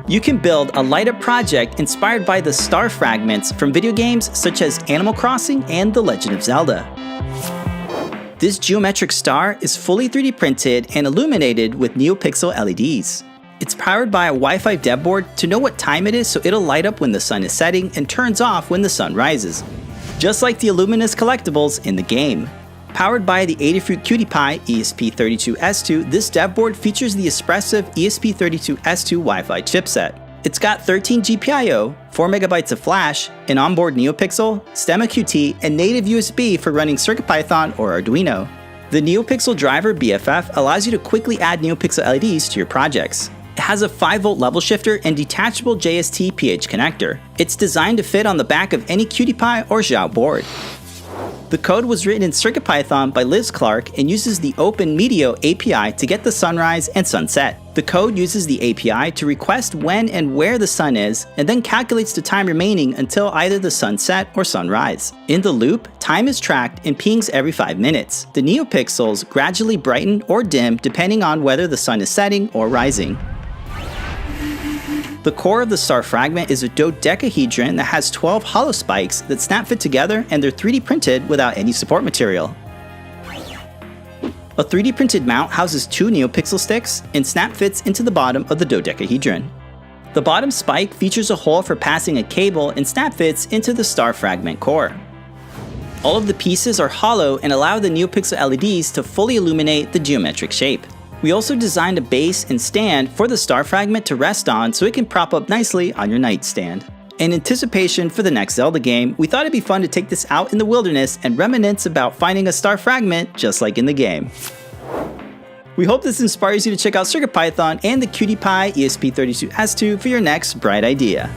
You can build a light-up project inspired by the star fragments from video games such as Animal Crossing and The Legend of Zelda. This geometric star is fully 3D printed and illuminated with NeoPixel LEDs. It's powered by a Wi-Fi dev board to know what time it is, so it'll light up when the sun is setting and turns off when the sun rises, just like the Luminous collectibles in the game. Powered by the Adafruit Cutie Pie ESP32S2, this dev board features the expressive ESP32S2 Wi-Fi chipset. It's got 13 GPIO, 4MB of flash, an onboard NeoPixel, Stemma QT, and native USB for running CircuitPython or Arduino. The NeoPixel driver BFF allows you to quickly add NeoPixel LEDs to your projects. It has a 5V level shifter and detachable JST PH connector. It's designed to fit on the back of any Cutie Pie or Xiao board. The code was written in CircuitPython by Liz Clark and uses the Open Meteor API to get the sunrise and sunset. The code uses the API to request when and where the sun is, and then calculates the time remaining until either the sunset or sunrise. In the loop, time is tracked and pings every 5 minutes. The NeoPixels gradually brighten or dim depending on whether the sun is setting or rising. The core of the star fragment is a dodecahedron that has 12 hollow spikes that snap fit together, and they're 3D printed without any support material. A 3D printed mount houses 2 NeoPixel sticks and snap fits into the bottom of the dodecahedron. The bottom spike features a hole for passing a cable and snap fits into the star fragment core. All of the pieces are hollow and allow the NeoPixel LEDs to fully illuminate the geometric shape. We also designed a base and stand for the star fragment to rest on so it can prop up nicely on your nightstand. In anticipation for the next Zelda game, we thought it'd be fun to take this out in the wilderness and reminisce about finding a star fragment just like in the game. We hope this inspires you to check out CircuitPython and the Cutie Pie ESP32S2 for your next bright idea.